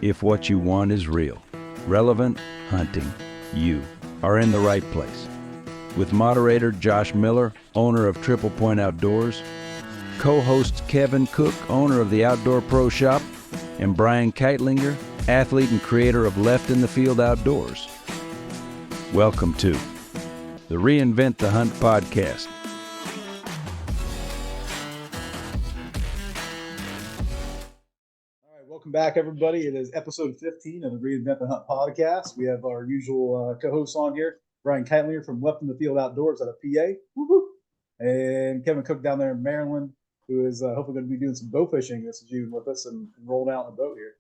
If what you want is real, relevant hunting, you are in the right place. With moderator Josh Miller, owner of Triple Point Outdoors, co-hosts Kevin Cook, owner of the Outdoor Pro Shop, and Brian Keitlinger, athlete and creator of Left in the Field Outdoors. Welcome to the Reinvent the Hunt podcast. Welcome back, everybody. It is episode 15 of the Reinvent the Hunt podcast. We have our usual co-hosts on here, Brian Keitlinger from Left in the Field Outdoors out of PA, and Kevin Cook down there in Maryland, who is hopefully going to be doing some bow fishing this June with us and rolling out in a boat here.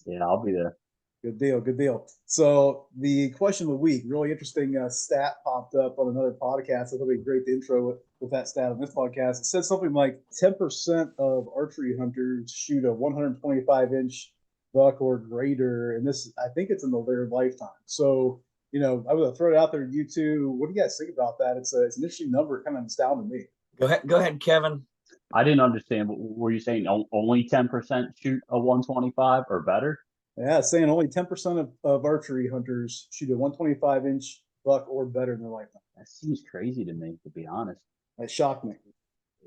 Yeah, I'll be there. Good deal, good deal. So the question of the week, really interesting stat popped up on another podcast. I thought it'd be great to intro with that stat on this podcast. It said something like 10% of archery hunters shoot a 125-inch buck or greater, and this, I think it's in their lifetime. So, you know, I would throw it out there to you two. What do you guys think about that? It's an interesting number. It kind of astounded me. Go ahead, Kevin. I didn't understand. Were you saying only 10% shoot a 125 or better? Yeah, it's saying only 10% of archery hunters shoot a 125-inch buck or better in their lifetime. That seems crazy to me, to be honest. That shocked me.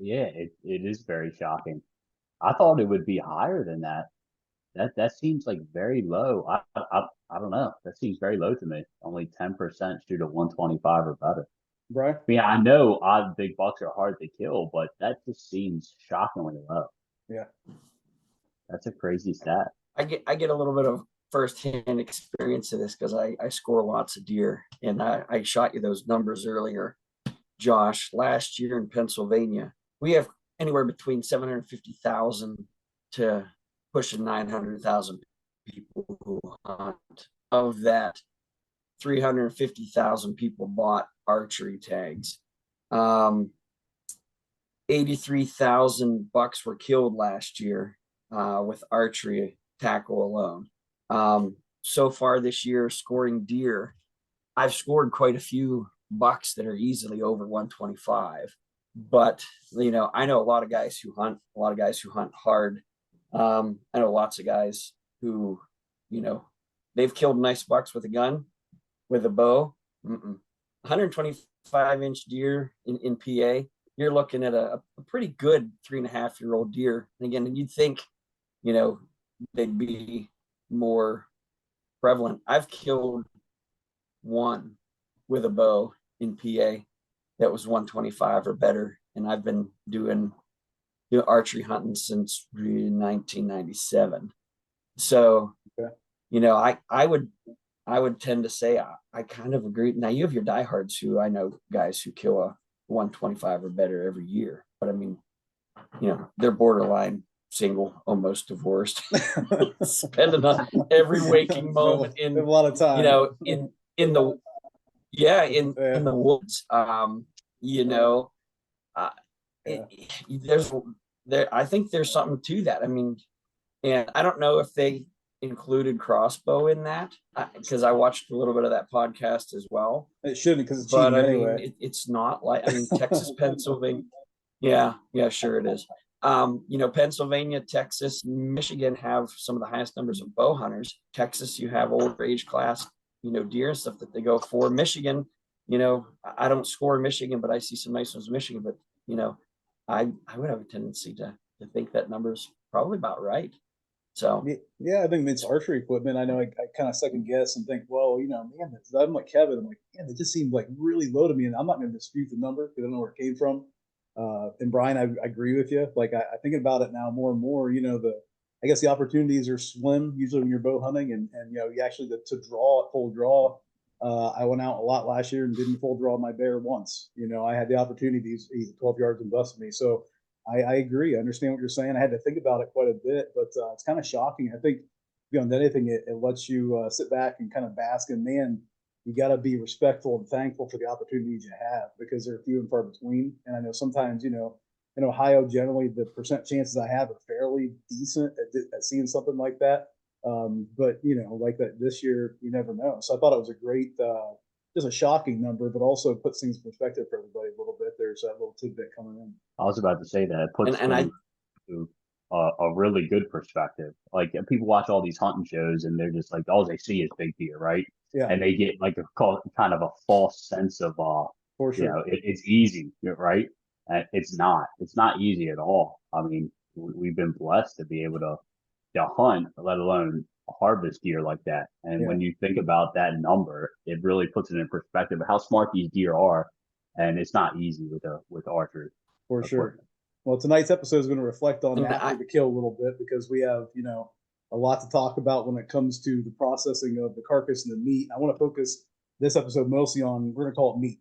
Yeah, it is very shocking. I thought it would be higher than that. That seems like very low. I don't know. That seems very low to me. Only 10% shoot a 125 or better. Right? Yeah, I know odd big bucks are hard to kill, but that just seems shockingly low. Yeah. That's a crazy stat. I get a little bit of firsthand experience of this because I score lots of deer, and I shot you those numbers earlier, Josh. Last year in Pennsylvania, we have anywhere between 750,000 to pushing 900,000 people who hunt. Of that, 350,000 people bought archery tags. 83,000 bucks were killed last year with archery tackle alone. So far this year, scoring deer, I've scored quite a few bucks that are easily over 125. But you know, I know a lot of guys who hunt hard. I know lots of guys who, you know, they've killed nice bucks with a gun, with a bow. 125-inch deer in PA, you're looking at a pretty good 3.5-year-old deer. And again, you'd think, you know, they'd be more prevalent. I've killed one with a bow in PA that was 125 or better, and I've been doing archery hunting since 1997. So, okay. You know, I would tend to say I kind of agree. Now you have your diehards who I know guys who kill a 125 or better every year, but I mean, you know, they're borderline single, almost divorced, spending on every waking moment in a lot of time, you know, in the woods. You know, I think there's something to that. I mean, and I don't know if they included crossbow in that because I watched a little bit of that podcast as well. It shouldn't, because it's cheating anyway. I mean, it's not like, I mean, Texas, Pennsylvania. Yeah, sure it is. You know, Pennsylvania, Texas, Michigan have some of the highest numbers of bow hunters. Texas, you have older age class, you know, deer and stuff that they go for. Michigan, you know, I don't score in Michigan, but I see some nice ones in Michigan. But, you know, I would have a tendency to think that number's probably about right. So yeah, I think it's archery equipment. I know I kind of second guess and think, well, you know, man, I'm like Kevin. I'm like, man, it just seemed like really low to me, and I'm not going to dispute the number because I don't know where it came from. And Brian, I agree with you. Like I think about it now more and more. You know, I guess the opportunities are slim usually when you're bow hunting, and you know, you actually to draw at full draw. I went out a lot last year and didn't full draw my bear once. You know, I had the opportunity to eat 12 yards and bust me. So I agree. I understand what you're saying. I had to think about it quite a bit, but it's kind of shocking. I think beyond anything, it lets you sit back and kind of bask in, man, you got to be respectful and thankful for the opportunities you have, because they're few and far between. And I know sometimes, you know, in Ohio, generally the percent chances I have are fairly decent at seeing something like that. But, you know, like that this year, you never know. So I thought it was a great, just a shocking number, but also puts things in perspective for everybody a little bit. There's that little tidbit coming in. I was about to say that. It puts a really good perspective. Like people watch all these hunting shows and they're just like, all they see is big deer, right? Yeah, And they get like kind of a false sense of, for you sure. know, it's easy, right? And it's not. It's not easy at all. I mean, we've been blessed to be able to hunt, let alone harvest deer like that. And Yeah. when you think about that number, it really puts it in perspective of how smart these deer are. And it's not easy with archery. For sure. equipment. Well, tonight's episode is going to reflect on And after the kill a little bit because we have, a lot to talk about when it comes to the processing of the carcass and the meat. I want to focus this episode mostly on, we're going to call it meat.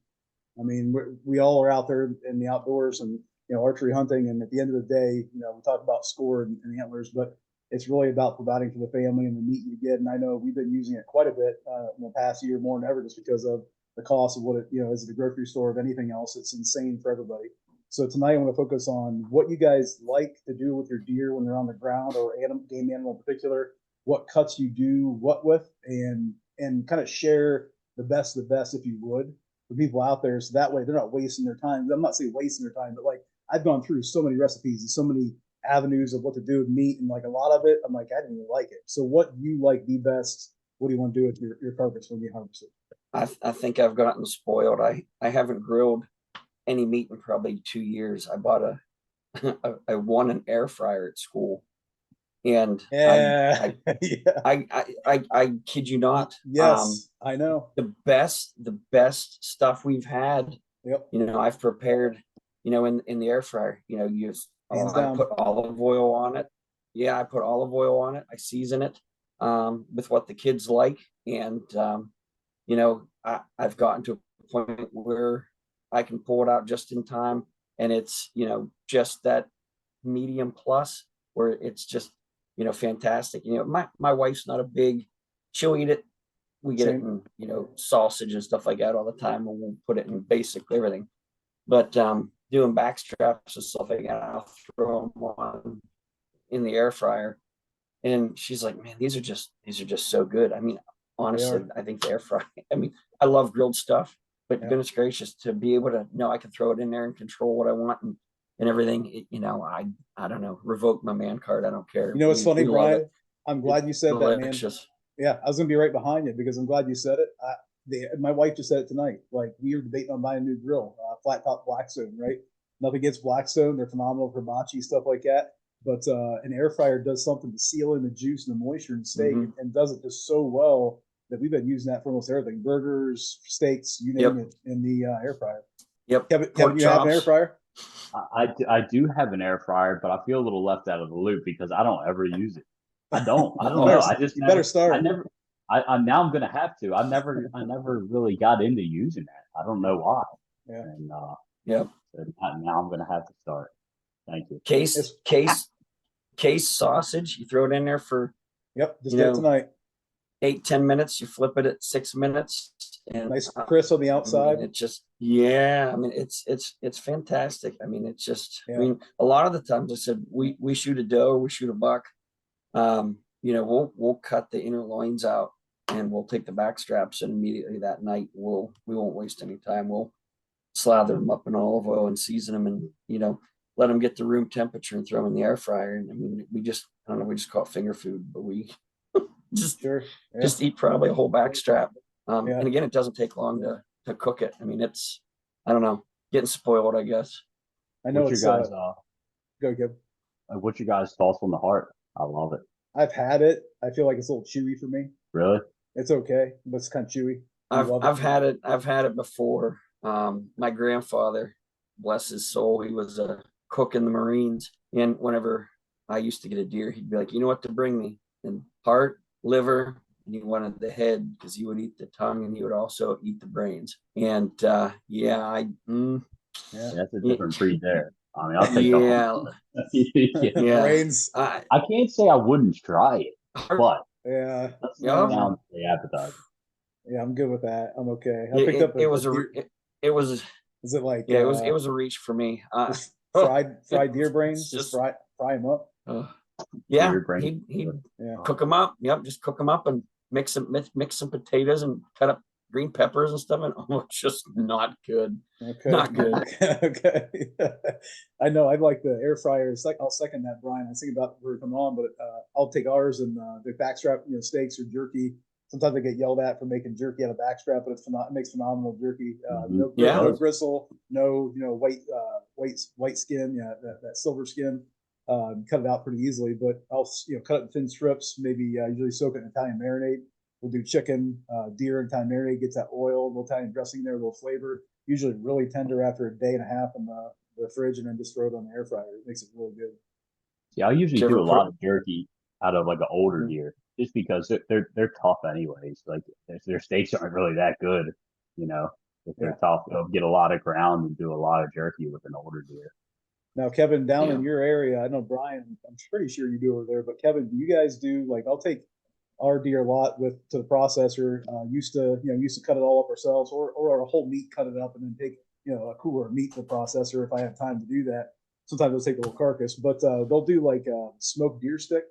I mean, we all are out there in the outdoors and, archery hunting. And at the end of the day, we talk about score and antlers, but it's really about providing for the family and the meat you get. And I know we've been using it quite a bit in the past year, more than ever, just because of the cost of what it, is at the grocery store of anything else. It's insane for everybody. So tonight I want to focus on what you guys like to do with your deer when they're on the ground, or game animal in particular, what cuts you do what with, and kind of share the best of the best, if you would, for people out there. So that way they're not wasting their time. I'm not saying wasting their time, but like I've gone through so many recipes and so many avenues of what to do with meat, and like a lot of it, I'm like, I didn't even like it. So what you like the best, what do you want to do with your carcass when you harvest it? I think I've gotten spoiled. I haven't grilled any meat in probably 2 years. I bought I won an air fryer at school, and Yeah. I kid you not. Yes, I know. The best stuff we've had. Yep. I've prepared. In the air fryer. I put olive oil on it. Yeah, I put olive oil on it. I season it with what the kids like, and I've gotten to a point where I can pull it out just in time, and it's just that medium plus where it's just fantastic. My wife's not a big, she'll eat it. We get it in sausage and stuff like that all the time, and we'll put it in basically everything. But doing back straps and stuff like that, I'll throw them on in the air fryer, and she's like, "Man, these are just so good." I mean, honestly, I think the air fryer. I mean, I love grilled stuff, but goodness gracious, to be able to know I can throw it in there and control what I want and everything. I don't know, revoke my man card. I don't care. It's funny, Brian. I'm glad you said delicious. That, man. Yeah, I was gonna be right behind you because I'm glad you said it. My wife just said it tonight. Like, we were debating on buying a new grill, flat top Blackstone, right? Nothing against Blackstone; they're phenomenal for hibachi, stuff like that. But an air fryer does something to seal in the juice and the moisture in steak, and does it just so well that we've been using that for almost everything: burgers, steaks, you name it, in the air fryer. Yep. Kevin, you have an air fryer? I do have an air fryer, but I feel a little left out of the loop because I don't ever use it. I don't know. I just better start. Now I'm gonna have to. I never really got into using that. I don't know why. Yeah. And so now I'm gonna have to start. Thank you. Case sausage. You throw it in there for just did tonight. 8-10 minutes. You flip it at 6 minutes. And nice crisp on the outside. I mean, it's fantastic. I mean, it's just. I mean, a lot of the times I said we shoot a doe, we shoot a buck. We'll cut the inner loins out and we'll take the back straps, and immediately that night we won't waste any time. We'll slather them up in olive oil and season them, and let them get to room temperature and throw them in the air fryer. And I mean, we just call it finger food, but we just eat probably a whole back strap. And again, it doesn't take long to cook it. I mean, it's, I don't know, getting spoiled, I guess. I know. What's your guys go Gib. What's your guys' thoughts on the heart? I love it. I've had it. I feel like it's a little chewy for me. Really? It's okay, but it's kind of chewy. I've had it. I've had it before. My grandfather, bless his soul, he was a cook in the Marines, and whenever I used to get a deer, he'd be like, "You know what to bring me?" And heart, liver, and he wanted the head because he would eat the tongue and he would also eat the brains. And that's a different breed there. I mean, I'll take the brains. I can't say I wouldn't try it, but that's sounds pretty appetizing. Yeah, I'm good with that. I'm okay. I picked up. It was. Is it like? Yeah, it was a reach for me. Fried deer brains. Just fry them up. He'd cook them up. Yep, just cook them up and mix some potatoes and cut up green peppers and stuff, and oh, it's just not good. Okay. Not good. Okay. I know. I like the air fryer. It's like, I'll second that, Brian. I was thinking about where come on, but I'll take ours and the backstrap, steaks or jerky. Sometimes I get yelled at for making jerky out of backstrap, but it makes phenomenal jerky. No, Yeah. no bristle, no, white skin. Yeah, that silver skin. Cut it out pretty easily, but I'll cut it in thin strips. Maybe usually soak it in Italian marinade. We'll do chicken, deer, and Italian marinade. Gets that oil, a little Italian dressing there, a little flavor. Usually really tender after a day and a half in the fridge, and then just throw it on the air fryer. It makes it really good. Yeah, I usually do a lot of jerky out of like an older deer, just because they're tough anyways. Like their steaks aren't really that good, if they're tough. They'll get a lot of ground and do a lot of jerky with an older deer. Now, Kevin, down in your area, I know Brian, I'm pretty sure you do over there, but Kevin, do you guys do I'll take our deer lot to the processor, used to cut it all up ourselves or a whole meat, cut it up and then take, a cooler of meat to the processor if I have time to do that. Sometimes they'll take a little carcass, but they'll do smoked deer stick,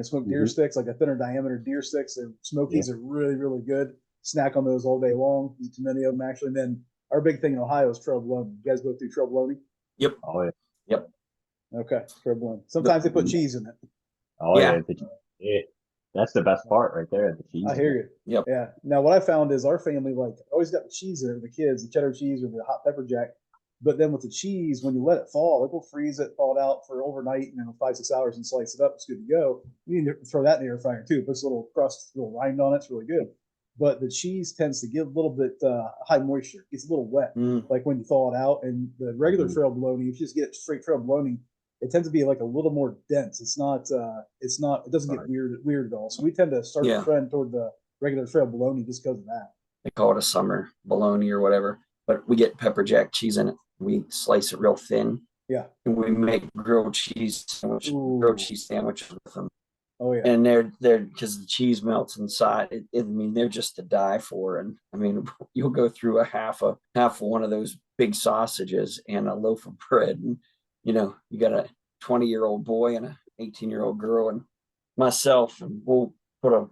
smoked deer sticks, like a thinner diameter deer sticks. They're smokies are really, really good. Snack on those all day long, eat too many of them actually. And then our big thing in Ohio is trail bologna. You guys both do trail bologna? Yep. Oh yeah. Yep. Okay. Trail bologna. Sometimes they put cheese in it. Oh yeah. That's the best part right there, the cheese. I hear you. Yep. Yeah. Now, what I found is our family always got the cheese in it, the kids, the cheddar cheese or the hot pepper jack. But then with the cheese, when you let it fall, we'll freeze it, thaw it out for overnight, and then 5-6 hours and slice it up. It's good to go. You need to throw that in the air fryer too. Puts a little crust, a little rind on it. It's really good. But the cheese tends to get a little bit high moisture. It's a little wet, like when you thaw it out. And the regular trail bologna, if you just get straight trail bologna, it tends to be like a little more dense. It doesn't get weird at all. So we tend to start to trend toward the regular trail bologna just because of that. They call it a summer bologna or whatever, but we get pepper jack cheese in it. We slice it real thin. Yeah. And we make grilled cheese sandwiches with them. Oh yeah. And they're because the cheese melts inside. They're just to die for. And you'll go through half of one of those big sausages and a loaf of bread, and you got a 20-year-old boy and a 18-year-old girl and myself, and we'll put a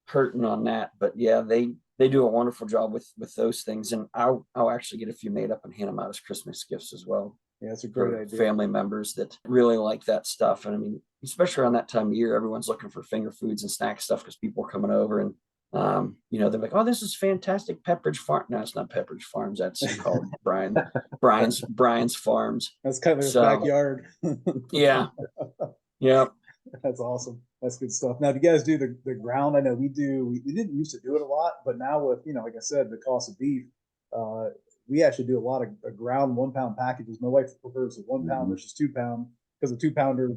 curtain on that. But yeah, they do a wonderful job with those things, and I'll actually get a few made up and hand them out as Christmas gifts as well. Yeah, that's a great idea. Family members that really like that stuff. And especially around that time of year, everyone's looking for finger foods and snack stuff because people are coming over, and they're like, "Oh, this is fantastic, Pepperidge Farm." No, it's not Pepperidge Farms. That's called Brian's Farms. That's kind of his backyard. Yeah. Yeah. That's awesome. That's good stuff. Now, do you guys do the ground? I know we do. We didn't used to do it a lot, but now with, like I said, the cost of beef, we actually do a lot of ground 1 pound packages. My wife prefers a 1 pound versus 2 pound because the 2 pounder is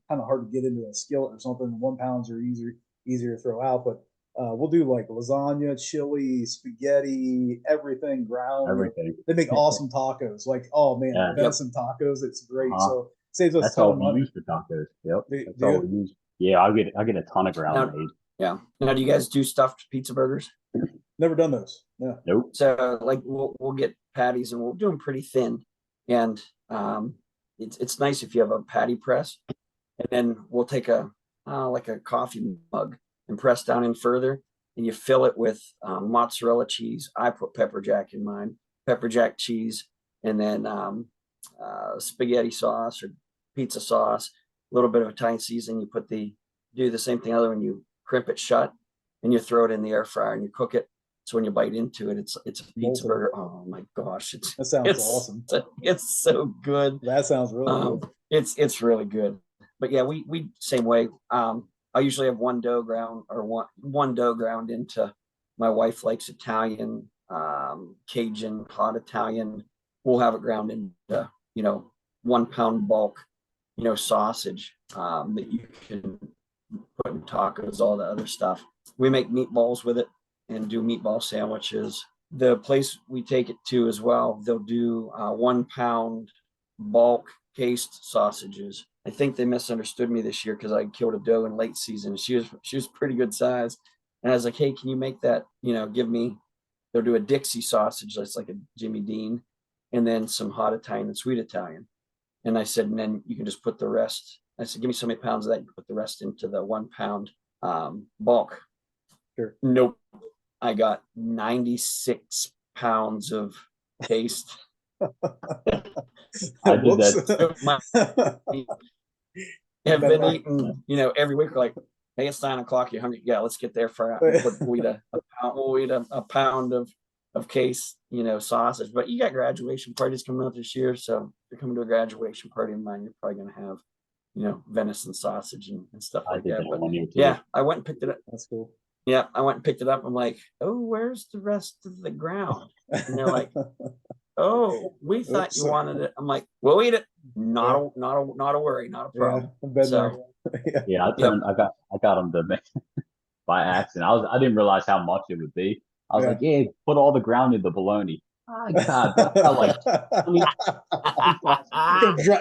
kind of hard to get into a skillet or something. The 1 pounds are easier to throw out, but we'll do like lasagna, chili, spaghetti, everything ground. Everything. They make awesome tacos. Like, oh man, venison tacos. It's great. So saves us that's a ton all of we money. use for tacos. Yep. That's all we use. Yeah, I get a ton of ground made. Yeah. Now, do you guys do stuffed pizza burgers? Never done those. Yeah. Nope. So we'll get patties and we'll do them pretty thin, and it's nice if you have a patty press, and then we'll take a coffee mug and press down in further, and you fill it with mozzarella cheese. I put pepper jack in mine, pepper jack cheese, and then spaghetti sauce or pizza sauce, a little bit of Italian seasoning. You do the same thing other when you crimp it shut, and you throw it in the air fryer and you cook it. So when you bite into it, it's a pizza burger. Oh my gosh, that sounds awesome. It's so good. That sounds really good. It's really good. But yeah, we same way. I usually have one dough ground into. My wife likes Italian, Cajun, hot Italian. We'll have it ground into 1 pound bulk, sausage that you can put in tacos, all the other stuff. We make meatballs with it and do meatball sandwiches. The place we take it to as well, they'll do 1 pound bulk cased sausages. I think they misunderstood me this year because I killed a doe in late season. She was pretty good size. And I was like, hey, can you make that, give me, they'll do a Dixie sausage. That's like a Jimmy Dean, and then some hot Italian and sweet Italian. And I said, and then you can just put the rest. I said, give me so many pounds of that. You put the rest into the 1 pound bulk. Sure. Nope. I got 96 pounds of taste. I did Whoops. Have been eating, every week, like, hey, it's 9 o'clock, you hungry? Yeah, let's get there for we'll eat a pound of case, sausage. But you got graduation parties coming up this year, so if you're coming to a graduation party of mine, you're probably gonna have, venison sausage and stuff I like did that. that But 1 year too. yeah, I went and picked it up. That's cool. Yeah, I went and picked it up. I'm like, oh, where's the rest of the ground? And they're like, oh, we thought Oops. you wanted it. I'm like, we'll eat it. Not a worry, not a Yeah, problem. I've been So there. Yeah, I got them to make by accident. I didn't realize how much it would be. I was Yeah. like, yeah, put all the ground in the bologna. Oh God, that felt like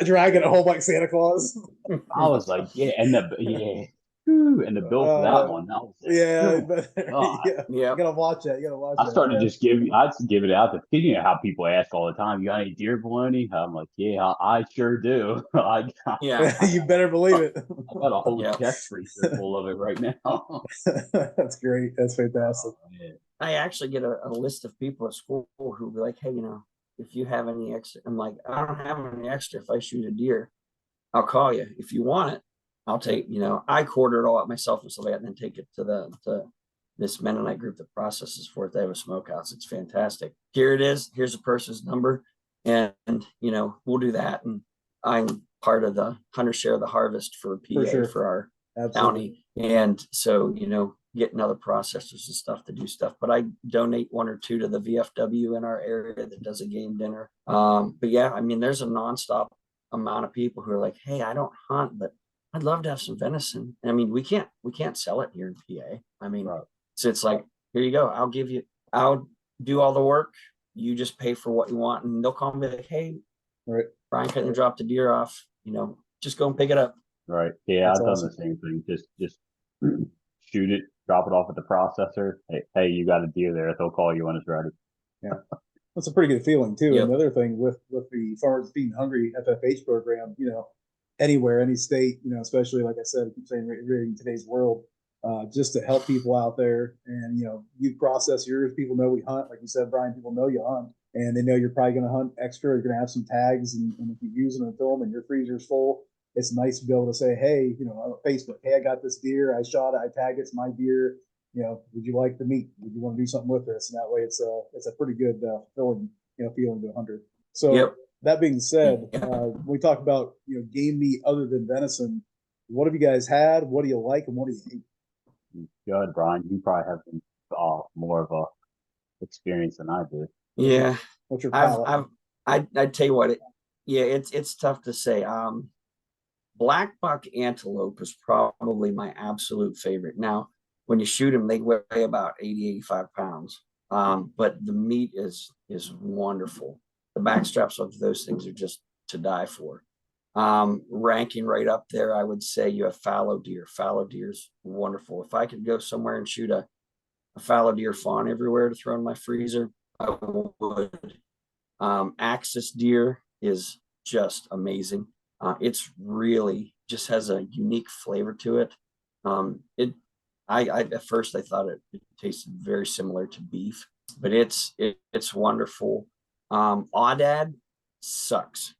Dragging it home like Santa Claus. I was like, yeah, and the bill for that one. I was like, Yeah, oh, but, God. yeah. Yeah. You gotta watch that. You gotta watch I that. started Yeah. just I'd give it out to how people ask all the time. You got any deer bologna? I'm like, yeah, I sure do. I Yeah. You better believe it. got a whole Yeah. chest freezer full of it right now. That's great. That's fantastic. Oh, man. I actually get a list of people at school who be like, hey, if you have any extra, I'm like, I don't have any extra. If I shoot a deer, I'll call you. If you want it, I'll take, I quarter it all up myself and stuff like that, and then take it to this Mennonite group that processes for it. They have a smokehouse. It's fantastic. Here it is. Here's a person's number. And, we'll do that. And I'm part of the hunter share the harvest for PA for our Absolutely. county. And so, getting other processors and stuff to do stuff. But I donate 1 or 2 to the VFW in our area that does a game dinner. But yeah, I mean, there's a nonstop amount of people who are like, hey, I don't hunt, but I'd love to have some venison. I mean, we can't sell it here in PA. I mean, Right. So it's like, here you go. I'll do all the work. You just pay for what you want. And they'll call me like, hey, Right. Brian couldn't drop the deer off, just go and pick it up. Right. Yeah, That's I've awesome. done the same thing. Just shoot it, drop it off at the processor. Hey, you got a deer there. They'll call you when it's ready. Yeah. That's a pretty good feeling too. Yep. And the other thing with the Farmers Feeding Hungry FFH program, anywhere, any state, especially like I said, I keep saying in today's world, just to help people out there. And you process yours. People know we hunt, like you said, Brian. People know you hunt, and they know you're probably going to hunt extra. You're going to have some tags, and if you use them and film, and your freezer's full, it's nice to be able to say, hey, on Facebook, hey, I got this deer. I shot it. I tagged it. It's my deer. Would you like the meat? Would you want to do something with this? And that way, it's a pretty good feeling, feeling to a hunter. So Yep. That being said, Yeah. when we talk about game meat other than venison, what have you guys had? What do you like, and what do you hate? Go ahead, Brian. You probably have more of a experience than I do. Yeah. What's your palate? I'd tell you what, it's tough to say. Black buck antelope is probably my absolute favorite. Now, when you shoot them, they weigh about 80, 85 pounds. But the meat is wonderful. The back straps of those things are just to die for. Ranking right up there, I would say you have fallow deer. Fallow deer's wonderful. If I could go somewhere and shoot a fallow deer fawn everywhere to throw in my freezer, I would. Axis deer is just amazing. It's really just has a unique flavor to it. I at first I thought it tasted very similar to beef, but it's wonderful. Aoudad sucks.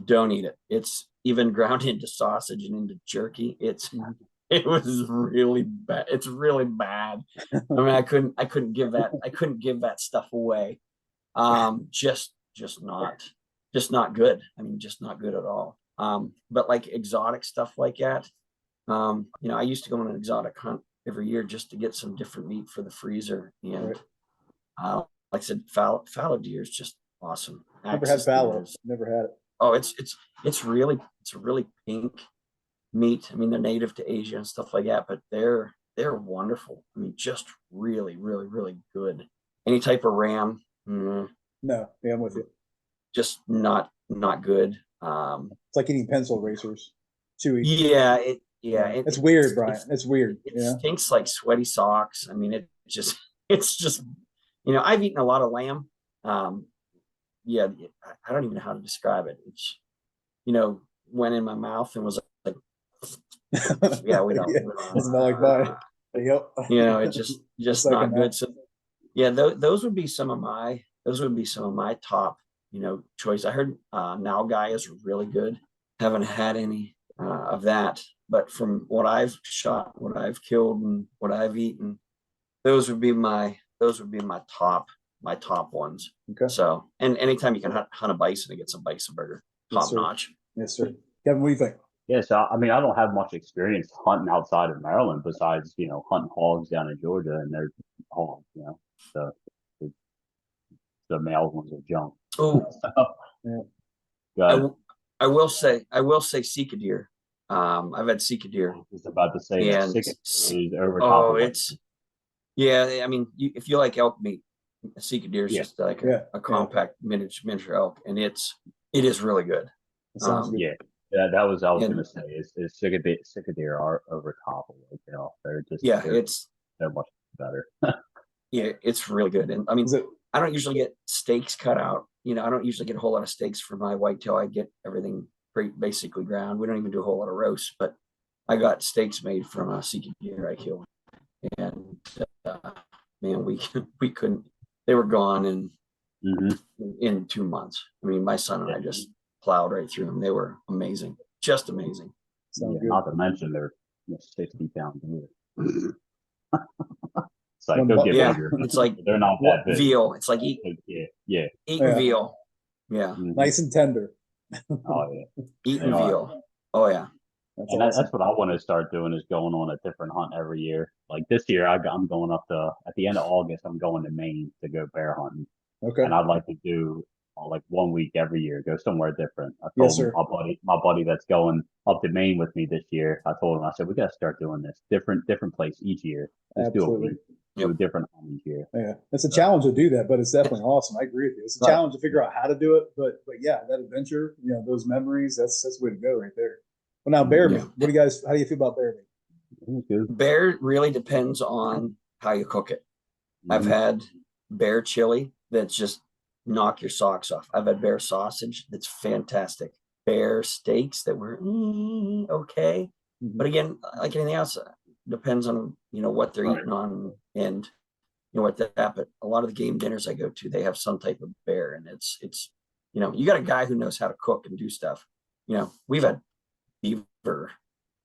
Don't eat it. It's even ground into sausage and into jerky. It was really bad. It's really bad. I mean, I couldn't give that stuff away. Just not good. I mean, just not good at all. But like exotic stuff like that, I used to go on an exotic hunt every year just to get some different meat for the freezer. And like I said, fallow deer is just awesome. Never had fallow. Never had it. Oh, it's a really pink meat. I mean, they're native to Asia and stuff like that, but they're wonderful. I mean, just really, really, really good. Any type of ram. No, yeah, I'm with you. Just not good. It's like eating pencil erasers. Chewy. Yeah, it's weird, Brian. It's weird. It stinks like sweaty socks. I mean, it's just I've eaten a lot of lamb. Yeah, I don't even know how to describe it. It's went in my mouth and was like, yeah, we don't. It's not like mine. Yep. It just Second not that. good. So yeah, those would be some of my top, choice. I heard Now Guy is really good. Haven't had any of that, but from what I've shot, what I've killed, and what I've eaten, those would be my top ones. Okay. So, and anytime you can hunt a bison and get some bison burger, Yes, top sir. notch. Yes, sir. Kevin, what do you think? Yeah, so I mean, I don't have much experience hunting outside of Maryland besides, hunting hogs down in Georgia, and they're hogs, the, the male ones are junk. Oh, Yeah. I will say Sika deer. I've had Sika deer, I was about to say that and sick is over top of it. Yeah. I mean, if you like elk meat, a Sika deer is Yeah. just like Yeah. a compact miniature elk, and it is really good. That sounds good. Yeah, that was I was And- gonna say is sick of deer are over top of it. They're just they're much better. Yeah, it's really good. And I mean, Is it? I don't usually get steaks cut out. I don't usually get a whole lot of steaks for my whitetail. I get everything basically ground. We don't even do a whole lot of roast, but I got steaks made from a Sika deer I killed, and man, we couldn't. They were gone in 2 months. I mean, my son and I just plowed right through them. They were amazing, just amazing. Sounds good. Not to mention they're 60-pound deer. It's like One they'll buck- get Yeah, bigger. it's like They're not that big. veal. It's like Yeah. eating Yeah. veal. Yeah, Mhm. Nice and tender. Oh yeah. eating They are. veal. Oh yeah. That's And awesome. that's what I want to start doing is going on a different hunt every year. Like this year, I'm going up at the end of August. I'm going to Maine to go bear hunting, Okay. and I'd like to do like 1 week every year, go somewhere different. I Yes, told sir. my buddy that's going up to Maine with me this year. I told him, I said, we got to start doing this different place each year. Just do a Absolutely. week, do a different hunt each year. Yeah, it's a challenge to do that, but it's definitely awesome. I agree with you. It's a Right. challenge to figure out how to do it, but yeah, that adventure, those memories, that's the way to go right there. Well, now bear meat. Yeah. How do you feel about bear meat? It was good. Bear really depends on how you cook it. I've Mhm. had bear chili that's just knock your socks off. I've had bear sausage that's fantastic. Bear steaks that were okay. But again, like anything else, depends on what they're Right. eating on, and what that. But a lot of the game dinners I go to, they have some type of bear, and it's you got a guy who knows how to cook and do stuff. We've had beaver,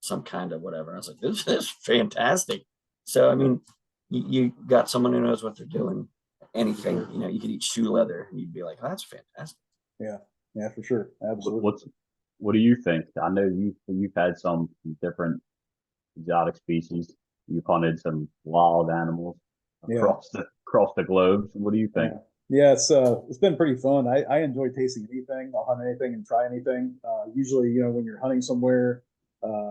some kind of whatever. I was like, this is fantastic. So I mean, you got someone who knows what they're doing. Anything, you could eat shoe leather, and you'd be like, oh, that's fantastic. Yeah, for sure. Absolutely. What do you think? I know you've had some different exotic species. You've hunted some wild animals across the globe. What do you think? Yeah, it's been pretty fun. I enjoy tasting anything. I'll hunt anything and try anything. Usually, when you're hunting somewhere,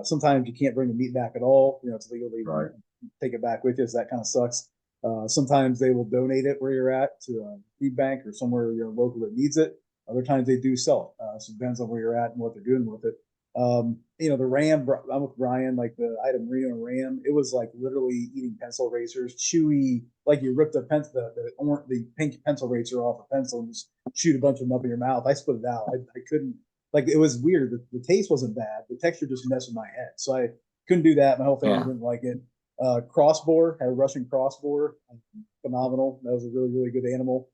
sometimes you can't bring the meat back at all. It's legal to Right. take it back with you, so that kind of sucks. Sometimes they will donate it where you're at to a feed bank or somewhere local that needs it. Other times they do sell it. So it depends on where you're at and what they're doing with it. The ram, I'm with Brian, like I had a merino ram. It was like literally eating pencil erasers, chewy, like you ripped the pink pencil eraser off a pencil and just shoot a bunch of them up in your mouth. I spit it out. I couldn't, it was weird. The taste wasn't bad. The texture just messed with my head. So I couldn't do that. My whole family didn't like it. Crossbow, had a Russian crossbow, phenomenal. That was a really, really good animal.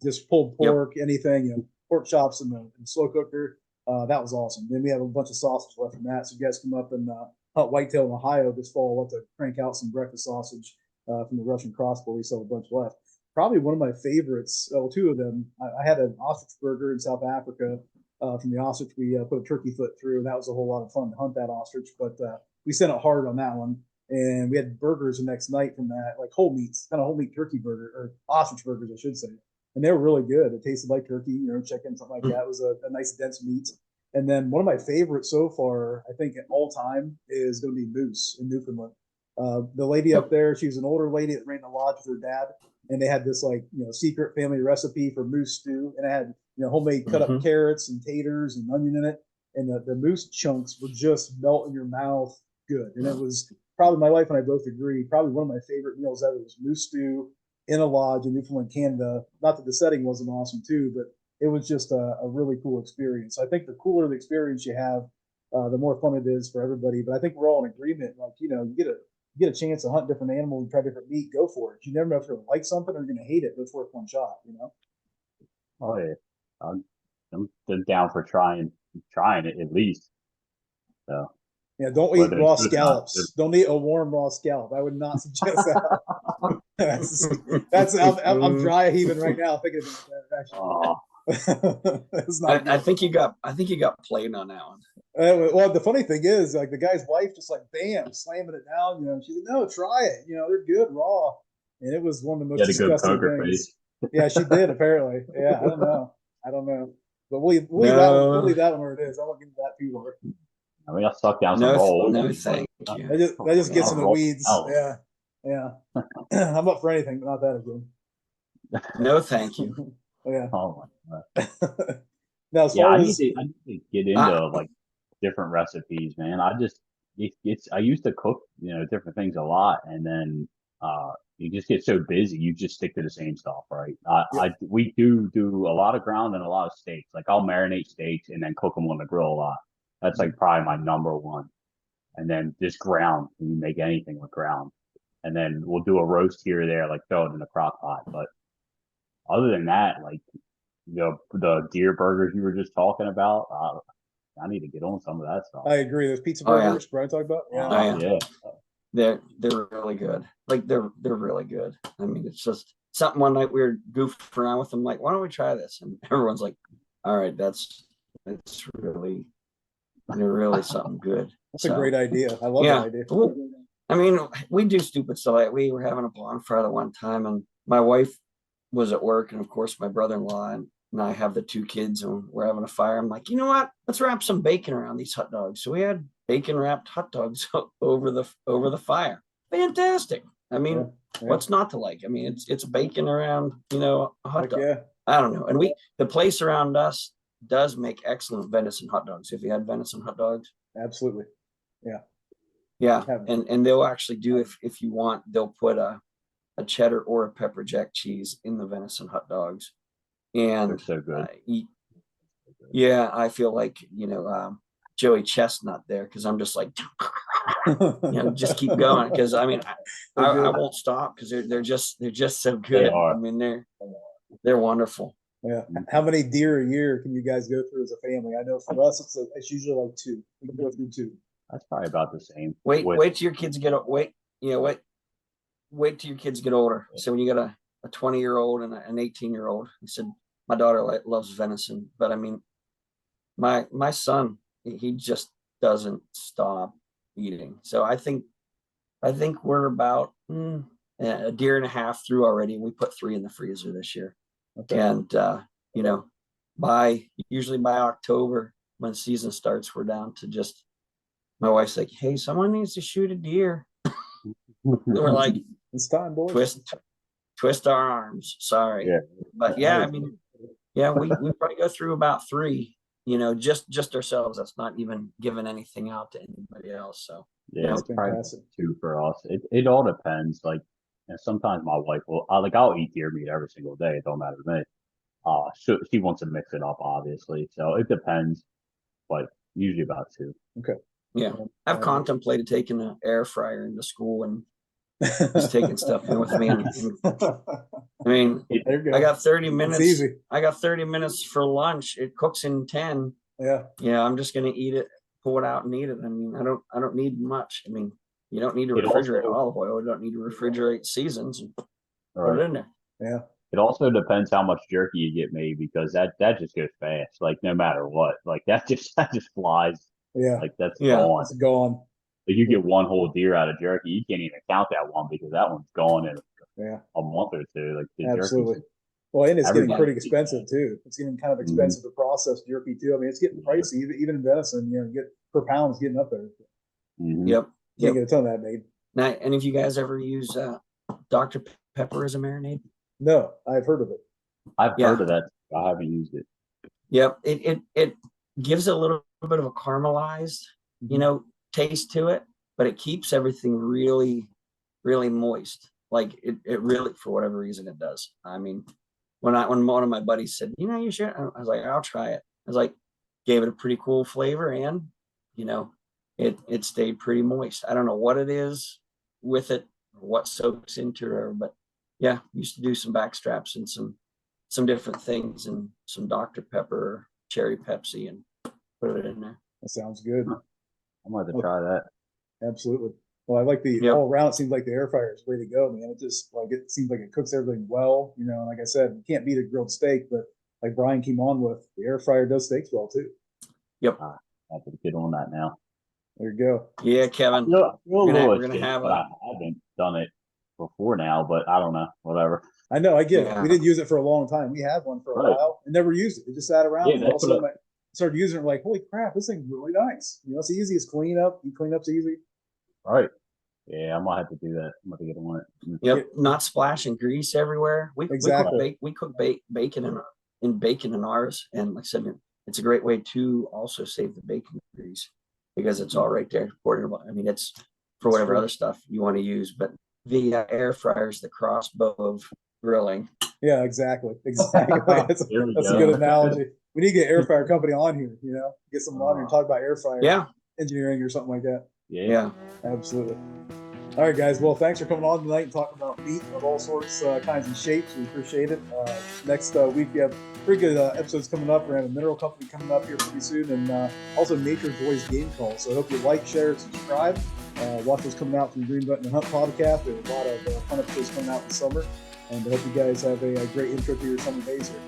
Just pulled pork, anything, pork chops in the slow cooker. That was awesome. Then we have a bunch of sausage left from that. So you guys come up and hunt whitetail in Ohio this fall. We'll have to crank out some breakfast sausage from the Russian crossbow. We still have a bunch left. Probably one of my favorites, two of them. I had an ostrich burger in South Africa. From the ostrich, we put a turkey foot through, and that was a whole lot of fun to hunt that ostrich. But we sent it hard on that one. And we had burgers the next night from that, like whole meat turkey burger, or ostrich burgers, I should say. And they were really good. It tasted like turkey, chicken, something like that. It was a nice dense meat. And then one of my favorites so far, I think at all time, is going to be moose in Newfoundland. The lady up there, she was an older lady that ran the lodge with her dad, and they had this secret family recipe for moose stew, and it had homemade cut up carrots and taters and onion in it, and the moose chunks would just melt in your mouth good. And it was probably, my wife and I both agree, probably one of my favorite meals ever was moose stew in a lodge in Newfoundland, Canada. Not that the setting wasn't awesome too, but it was just a really cool experience. I think the cooler the experience you have, the more fun it is for everybody. But I think we're all in agreement. You get a get a chance to hunt different animals and try different meat, go for it. You never know if you're gonna like something or you're gonna hate it, but it's worth one shot, you know? Oh yeah, I'm, I'm down for trying it at least. So Yeah, don't eat whether it's raw good or not, scallops. Don't eat a warm raw scallop. I would not suggest that. I'm dry heaving right now thinking about that. Actually, oh, it's not good. I think you got played on that one. Well, the funny thing is, like the guy's wife just like bam, slamming it down. You know, she's like, "No, try it. You know, they're good raw." And it was one of the you most had a good disgusting poker things. face. Yeah, she did apparently. Yeah, I don't know. But we'll No. leave that one where it is. I won't get into that too hard. I mean, I sucked down some No, rolls. no, thank you. That just gets in the Roll- weeds. oh. Yeah. I'm up for anything, but not that again. No, thank you. Yeah. Oh my god. Now, as Yeah, far I as need to get into like different recipes, man. I used to cook, different things a lot, and then you just get so busy, you just stick to the same stuff, right? We do a lot of ground and a lot of steaks. Like I'll marinate steaks and then cook them on the grill a lot. That's like probably my number one. And then just ground. You make anything with ground, and then we'll do a roast here or there, like throw it in the crock pot. But other than that, like the deer burgers you were just talking about, I need to get on some of that stuff. I agree. Those pizza Oh, yeah. burgers Brian talked about. Yeah. Oh, yeah. Yeah. They're really good. Like they're really good. I mean, it's just something. One night we were goofing around with them, like, why don't we try this? And everyone's like, all right, it's really something good. That's a great idea. I love Yeah. that idea. Well, I mean, we do stupid stuff. Like we were having a bonfire the one time, and my wife was at work, and of course my brother-in-law and I have the two kids, and we're having a fire. I'm like, you know what? Let's wrap some bacon around these hot dogs. So we had bacon wrapped hot dogs over the fire. Fantastic. I mean, Yeah. what's not to like? I mean, it's bacon around, a hot Heck dog. yeah. I don't know. And the place around us does make excellent venison hot dogs. If you had venison hot dogs. Absolutely. Yeah. Yeah. And they'll actually do, if you want, they'll put a cheddar or a pepper jack cheese in the venison hot dogs. And They're so good. Yeah, I feel like, Joey Chestnut there, because I'm just like, just keep going. Because I mean, I won't stop because they're just so good. They are. I mean, they're wonderful. Yeah. How many deer a year can you guys go through as a family? I know for us, it's usually like 2. We can go through 2. That's probably about the same. Wait till your kids get wait till your kids get older. So when you got a 20-year-old and an 18-year-old, he said, my daughter loves venison, but I mean, my son, he just doesn't stop eating. So I think we're about a deer and a half through already. We put 3 in the freezer this year. Okay. And usually by October, when season starts, we're down to just, my wife's like, hey, someone needs to shoot a deer. We're like, it's time, boys. Twist our arms. Sorry. Yeah. But yeah, I mean, yeah, we probably go through about 3, just ourselves. That's not even giving anything out to anybody else. So yeah, it's probably 2 for us. It all depends. Like, and sometimes my wife I'll eat deer meat every single day. It don't matter to me. She wants to mix it up, obviously. So it depends, but usually about 2. Okay. Yeah, I've contemplated taking an air fryer into school and just taking stuff in with me. I mean, I got 30 minutes. It's easy. I got 30 minutes for lunch. It cooks in 10. Yeah. Yeah, I'm just gonna eat it, pull it out, and eat it. I mean, I don't need much. I mean, you don't need to refrigerate olive oil. You don't need to refrigerate seasons and put it in there. Yeah. It also depends how much jerky you get made, because that just goes fast. Like no matter what, like that just flies. Yeah. Like that's gone. It's gone. If you get one whole deer out of jerky, you can't even count that one because that one's gone in a month or 2. Like absolutely. Well, and it's getting pretty expensive too. It's getting kind of expensive to process jerky too. I mean, it's getting pricey, even in venison. Get per pound is getting up there. Yep. You get a ton of that made. Now, and if you guys ever use Dr. Pepper as a marinade? No, I've heard of it. I've heard of that. I haven't used it. Yep. It gives a little bit of a caramelized, taste to it, but it keeps everything really, really moist. Like it really, for whatever reason, it does. I mean, when one of my buddies said, you should, I was like, I'll try it. I was like, gave it a pretty cool flavor, and it stayed pretty moist. I don't know what it is. with it, what soaks into her. But yeah, used to do some back straps and some different things, and some Dr. Pepper, cherry Pepsi, and put it in there. That sounds good. I'm going to try that. Absolutely. Well, I like the Yep. all around. It seems like the air fryer is the way to go, man. It just like it seems like it cooks everything well, you know. And like I said, you can't beat a grilled steak, but like Brian came on with, the air fryer does steaks well too. Yep. I have to get on that now. There you go. Yeah, I Kevin. feel a We're little gonna ashamed, have but I haven't done it before now, but I don't know, whatever. I know, I get it. Yeah. We didn't use it for a long time. We had one for a Right. while and never used it. It just sat around. Yeah, And all of a that's sudden, what I started using it. Like, holy crap, this thing's really nice. You know, it's easy. It's clean up. You clean up's easy. Right. Yeah, I might have to do that. I'm going to get on it. Yep, not splashing grease everywhere. Exactly. We cook bacon in ours, and like I said, it's a great way to also save the bacon grease because it's all right there. I mean, it's for whatever other stuff you want to use, but the air fryer is the crossbow of grilling. Yeah, exactly. Exactly. That's There we a go. good analogy. We need to get air fryer company on here, you know, get someone on here and talk about air fryer Yeah, engineering or something like that. Yeah. Absolutely. All right, guys. Well, thanks for coming on tonight and talking about meat of all sorts, kinds and shapes. We appreciate it. Next week, we have pretty good episodes coming up. We're going to have a mineral company coming up here pretty soon, and also Nature's Voice game call. So I hope you like, share, and subscribe. Watch those coming out from the Green Button and Hunt podcast. There's a lot of hunt episodes coming out in the summer, and I hope you guys have a great intro to your summer days here.